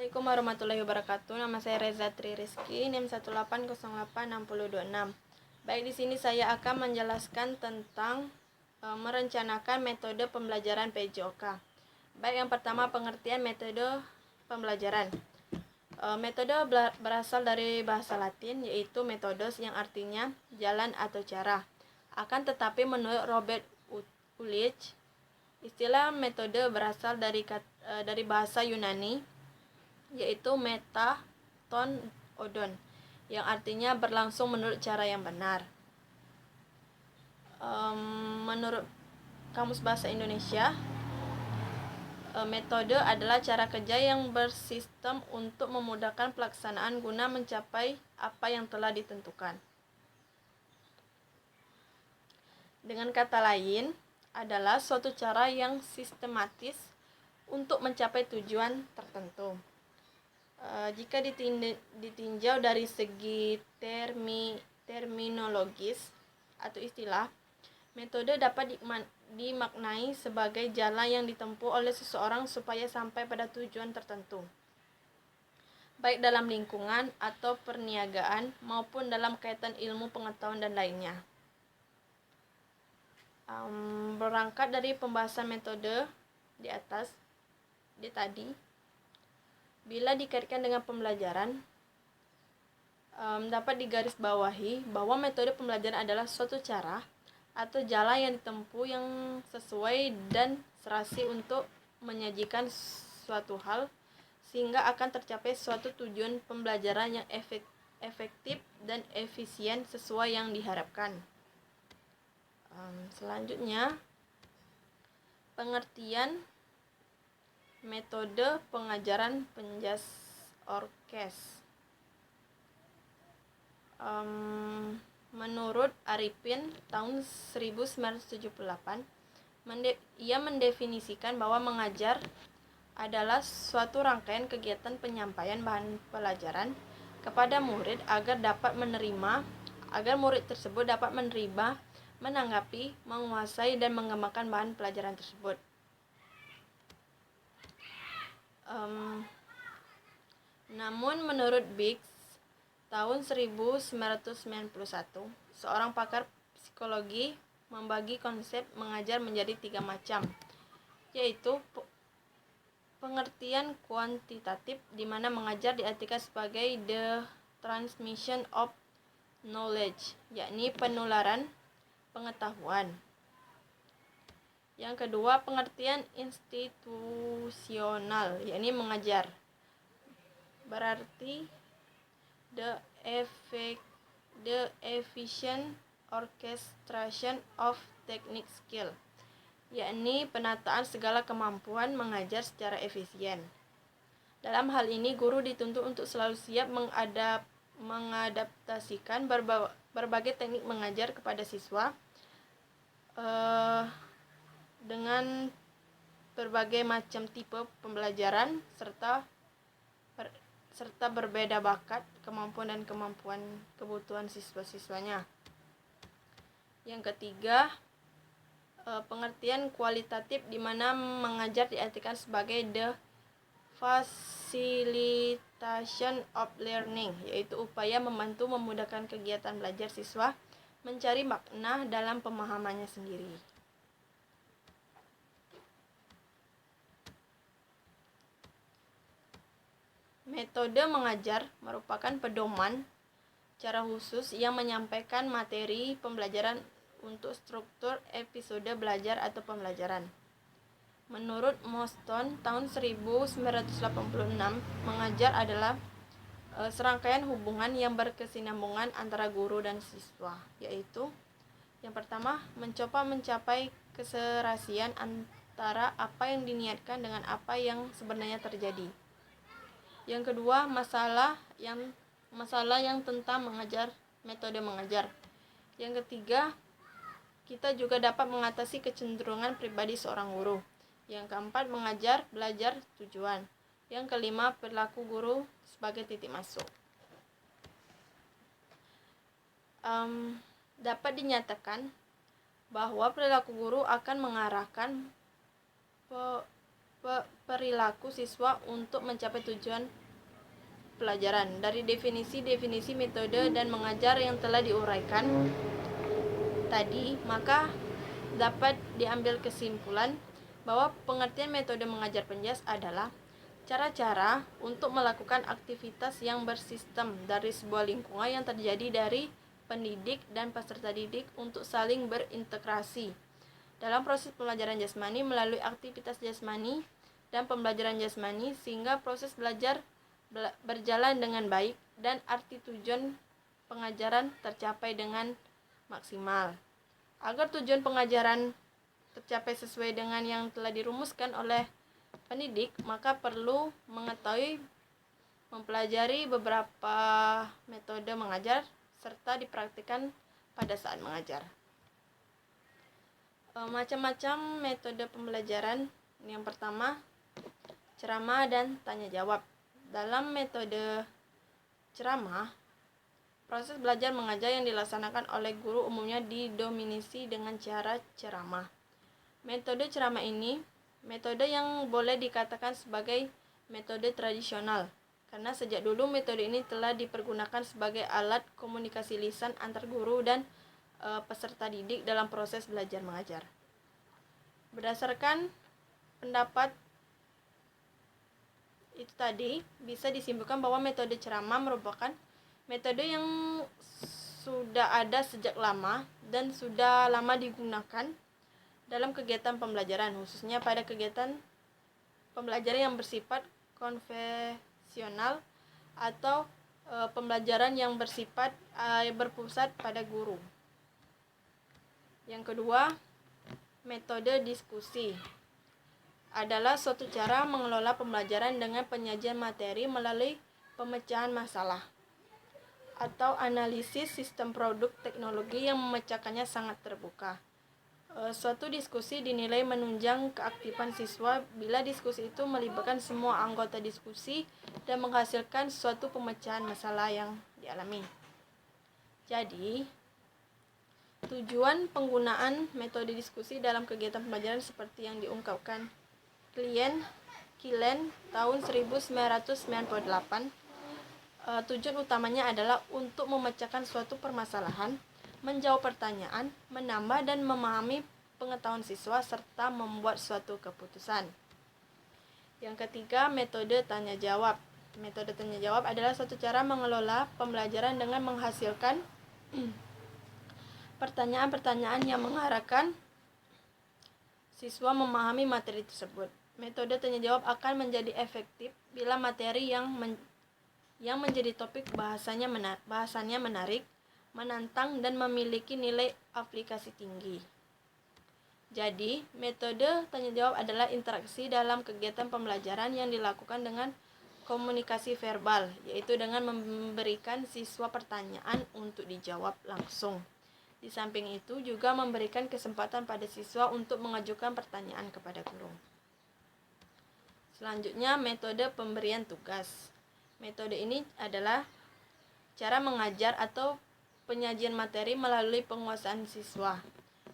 Assalamualaikum warahmatullahi wabarakatuh. Nama saya Reza Tri Rizky, NIM 1808626. Baik, di sini saya akan menjelaskan tentang merencanakan metode pembelajaran PJOK. Baik, yang pertama pengertian metode pembelajaran. Metode berasal dari bahasa Latin, yaitu methodos, yang artinya jalan atau cara. Akan tetapi menurut Robert Ulrich, istilah metode berasal dari bahasa Yunani, yaitu metaton odon, yang artinya berlangsung menurut cara yang benar. Menurut Kamus Bahasa Indonesia, metode adalah cara kerja yang bersistem untuk memudahkan pelaksanaan guna mencapai apa yang telah ditentukan. Dengan kata lain, adalah suatu cara yang sistematis untuk mencapai tujuan tertentu. Jika ditinjau dari segi terminologis atau istilah, metode dapat dimaknai sebagai jalan yang ditempuh oleh seseorang supaya sampai pada tujuan tertentu, baik dalam lingkungan atau perniagaan maupun dalam kaitan ilmu pengetahuan dan lainnya. Berangkat dari pembahasan metode tadi, bila dikaitkan dengan pembelajaran, dapat digarisbawahi bahwa metode pembelajaran adalah suatu cara atau jalan yang ditempuh yang sesuai dan serasi untuk menyajikan suatu hal sehingga akan tercapai suatu tujuan pembelajaran yang efektif dan efisien sesuai yang diharapkan. Selanjutnya, pengertian metode pengajaran penjas orkes. Menurut Arifin tahun 1978, ia mendefinisikan bahwa mengajar adalah suatu rangkaian kegiatan penyampaian bahan pelajaran kepada murid agar murid tersebut dapat menerima, menanggapi, menguasai, dan mengembangkan bahan pelajaran tersebut. Namun menurut Biggs tahun 1991, seorang pakar psikologi membagi konsep mengajar menjadi 3 macam, yaitu pengertian kuantitatif, di mana mengajar diartikan sebagai the transmission of knowledge, yakni penularan pengetahuan. Yang kedua, pengertian institusional, yakni mengajar berarti the efficient orchestration of technique skill, yakni penataan segala kemampuan mengajar secara efisien. Dalam hal ini, guru dituntut untuk selalu siap mengadaptasikan berbagai teknik mengajar kepada siswa dengan berbagai macam tipe pembelajaran serta berbeda bakat, kemampuan, dan kebutuhan siswa-siswanya. Yang ketiga, pengertian kualitatif, di mana mengajar diartikan sebagai the facilitation of learning, yaitu upaya membantu memudahkan kegiatan belajar siswa mencari makna dalam pemahamannya sendiri. Metode mengajar merupakan pedoman cara khusus yang menyampaikan materi pembelajaran untuk struktur episode belajar atau pembelajaran. Menurut Moston tahun 1986, mengajar adalah serangkaian hubungan yang berkesinambungan antara guru dan siswa, yaitu yang pertama, mencoba mencapai keserasian antara apa yang diniatkan dengan apa yang sebenarnya terjadi. Yang kedua, masalah yang tentang metode mengajar. Yang ketiga, kita juga dapat mengatasi kecenderungan pribadi seorang guru. Yang keempat, mengajar, belajar, tujuan. Yang kelima, perilaku guru sebagai titik masuk. Dapat dinyatakan bahwa perilaku guru akan mengarahkan perilaku siswa untuk mencapai tujuan pelajaran. Dari definisi metode dan mengajar yang telah diuraikan tadi, maka dapat diambil kesimpulan bahwa pengertian metode mengajar penjas adalah cara-cara untuk melakukan aktivitas yang bersistem dari sebuah lingkungan yang terjadi dari pendidik dan peserta didik untuk saling berintegrasi dalam proses pembelajaran jasmani melalui aktivitas jasmani dan pembelajaran jasmani sehingga proses belajar berjalan dengan baik dan arti tujuan pengajaran tercapai dengan maksimal. Agar tujuan pengajaran tercapai sesuai dengan yang telah dirumuskan oleh pendidik, maka perlu mengetahui, mempelajari beberapa metode mengajar serta dipraktikkan pada saat mengajar. Macam-macam metode pembelajaran. Yang pertama, ceramah dan tanya jawab. Dalam metode ceramah, proses belajar mengajar yang dilaksanakan oleh guru umumnya didominasi dengan cara ceramah. Metode ceramah ini metode yang boleh dikatakan sebagai metode tradisional, karena sejak dulu metode ini telah dipergunakan sebagai alat komunikasi lisan antar guru dan peserta didik dalam proses belajar mengajar. Berdasarkan pendapat itu tadi, bisa disimpulkan bahwa metode ceramah merupakan metode yang sudah ada sejak lama dan sudah lama digunakan dalam kegiatan pembelajaran, khususnya pada kegiatan pembelajaran yang bersifat konvensional atau pembelajaran yang bersifat berpusat pada guru. Yang kedua, metode diskusi adalah suatu cara mengelola pembelajaran dengan penyajian materi melalui pemecahan masalah atau analisis sistem produk teknologi yang memecahkannya sangat terbuka. Suatu diskusi dinilai menunjang keaktifan siswa bila diskusi itu melibatkan semua anggota diskusi dan menghasilkan suatu pemecahan masalah yang dialami. Jadi, tujuan penggunaan metode diskusi dalam kegiatan pembelajaran seperti yang diungkapkan Killen tahun 1998, tujuan utamanya adalah untuk memecahkan suatu permasalahan, menjawab pertanyaan, menambah dan memahami pengetahuan siswa, serta membuat suatu keputusan. Yang ketiga, metode tanya jawab. Metode tanya jawab adalah suatu cara mengelola pembelajaran dengan menghasilkan pertanyaan-pertanyaan yang mengarahkan siswa memahami materi tersebut. Metode tanya jawab akan menjadi efektif bila materi yang menjadi topik bahasannya menarik, menantang, dan memiliki nilai aplikasi tinggi. Jadi, metode tanya jawab adalah interaksi dalam kegiatan pembelajaran yang dilakukan dengan komunikasi verbal, yaitu dengan memberikan siswa pertanyaan untuk dijawab langsung. Di samping itu juga memberikan kesempatan pada siswa untuk mengajukan pertanyaan kepada guru. Selanjutnya, metode pemberian tugas. Metode ini adalah cara mengajar atau penyajian materi melalui penguasaan siswa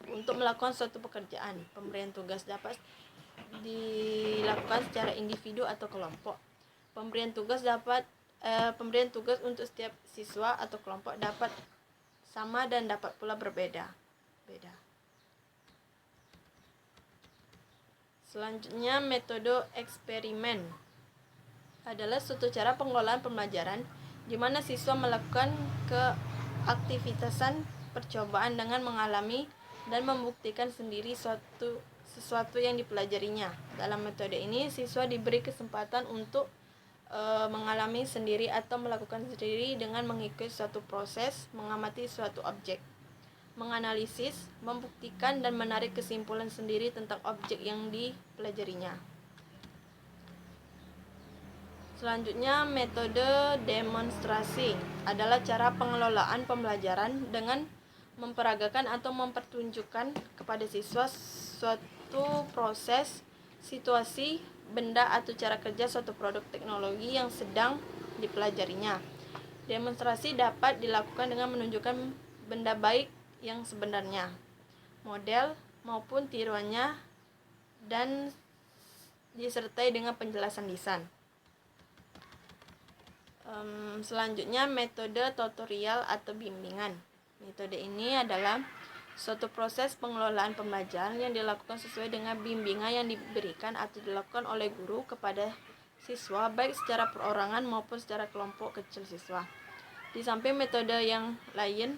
untuk melakukan suatu pekerjaan. Pemberian tugas dapat dilakukan secara individu atau kelompok. Pemberian tugas untuk setiap siswa atau kelompok dapat sama dan dapat pula berbeda. Selanjutnya, metode eksperimen adalah suatu cara pengelolaan pembelajaran di mana siswa melakukan keaktivitasan percobaan dengan mengalami dan membuktikan sendiri sesuatu yang dipelajarinya. Dalam metode ini, siswa diberi kesempatan untuk mengalami sendiri atau melakukan sendiri dengan mengikuti suatu proses, mengamati suatu objek, menganalisis, membuktikan, dan menarik kesimpulan sendiri tentang objek yang dipelajarinya. Selanjutnya, metode demonstrasi adalah cara pengelolaan pembelajaran dengan memperagakan atau mempertunjukkan kepada siswa suatu proses, situasi, benda atau cara kerja suatu produk teknologi yang sedang dipelajarinya. Demonstrasi dapat dilakukan dengan menunjukkan benda baik yang sebenarnya, model maupun tiruannya, dan disertai dengan penjelasan lisan. Selanjutnya metode tutorial atau bimbingan. Metode ini adalah suatu proses pengelolaan pembelajaran yang dilakukan sesuai dengan bimbingan yang diberikan atau dilakukan oleh guru kepada siswa, baik secara perorangan maupun secara kelompok kecil siswa. Di samping metode yang lain,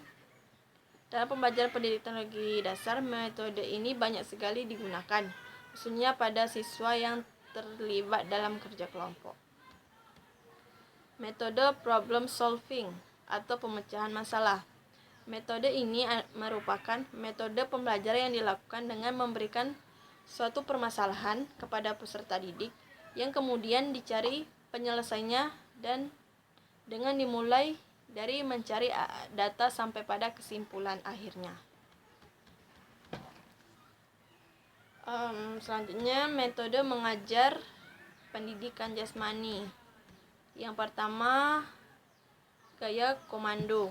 dalam pembelajaran pendidikan teknologi dasar, metode ini banyak sekali digunakan, khususnya pada siswa yang terlibat dalam kerja kelompok. Metode problem solving atau pemecahan masalah. Metode ini merupakan metode pembelajaran yang dilakukan dengan memberikan suatu permasalahan kepada peserta didik yang kemudian dicari penyelesaiannya dan dengan dimulai dari mencari data sampai pada kesimpulan akhirnya. Selanjutnya metode mengajar pendidikan jasmani. Yang pertama, gaya komando.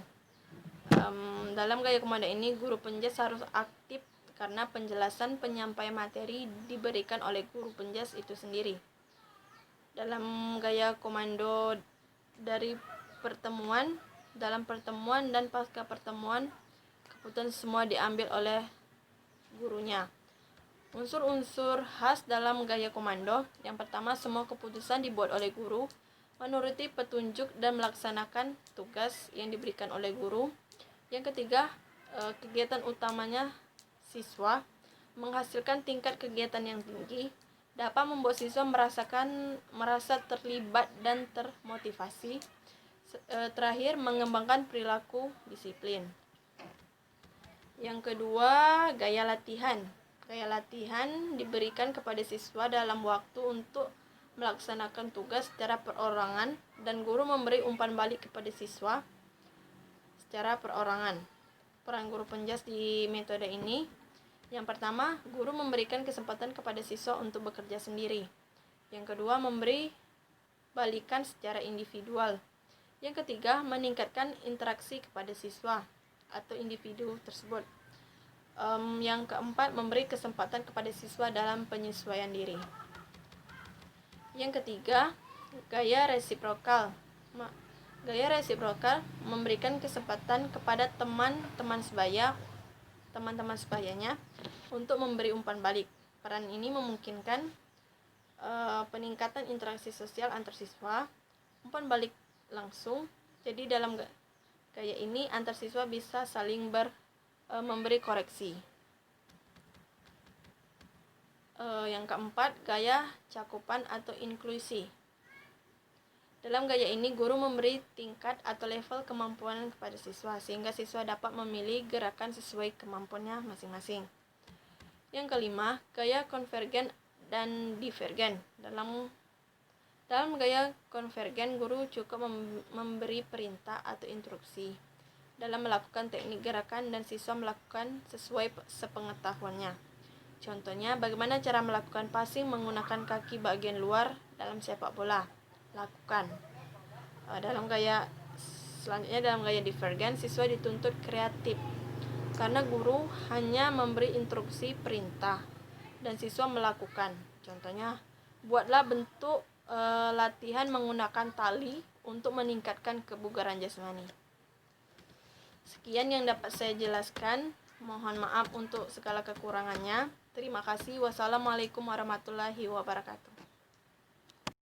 Dalam gaya komando ini, guru penjas harus aktif karena penjelasan penyampaian materi diberikan oleh guru penjas itu sendiri. Dalam gaya komando dalam pertemuan dan pasca pertemuan, keputusan semua diambil oleh gurunya. Unsur-unsur khas dalam gaya komando. Yang pertama, semua keputusan dibuat oleh guru, menuruti petunjuk dan melaksanakan tugas yang diberikan oleh guru. Yang ketiga, kegiatan utamanya siswa menghasilkan tingkat kegiatan yang tinggi, dapat membuat siswa merasa terlibat dan termotivasi. Terakhir, mengembangkan perilaku disiplin. Yang kedua, gaya latihan. Gaya latihan diberikan kepada siswa dalam waktu untuk melaksanakan tugas secara perorangan dan guru memberi umpan balik kepada siswa secara perorangan. Peran guru penjas di metode ini, yang pertama, guru memberikan kesempatan kepada siswa untuk bekerja sendiri. Yang kedua, memberi balikan secara individual. Yang ketiga, meningkatkan interaksi kepada siswa atau individu tersebut. Yang keempat, memberi kesempatan kepada siswa dalam penyesuaian diri. Yang ketiga, gaya resiprokal. Gaya resiprokal memberikan kesempatan kepada teman-teman sebayanya untuk memberi umpan balik. Peran ini memungkinkan peningkatan interaksi sosial antar siswa, umpan balik langsung. Jadi dalam gaya ini antar siswa bisa saling memberi koreksi. Yang keempat, gaya cakupan atau inklusi. Dalam gaya ini, guru memberi tingkat atau level kemampuan kepada siswa, sehingga siswa dapat memilih gerakan sesuai kemampuannya masing-masing. Yang kelima, gaya konvergen dan divergen. Dalam gaya konvergen, guru cukup memberi perintah atau instruksi dalam melakukan teknik gerakan dan siswa melakukan sesuai sepengetahuannya. Contohnya, bagaimana cara melakukan passing menggunakan kaki bagian luar dalam sepak bola? Lakukan. Selanjutnya dalam gaya divergen, siswa dituntut kreatif karena guru hanya memberi instruksi perintah dan siswa melakukan. Contohnya, buatlah bentuk latihan menggunakan tali untuk meningkatkan kebugaran jasmani. Sekian yang dapat saya jelaskan. Mohon maaf untuk segala kekurangannya. Terima kasih. Wassalamualaikum warahmatullahi wabarakatuh.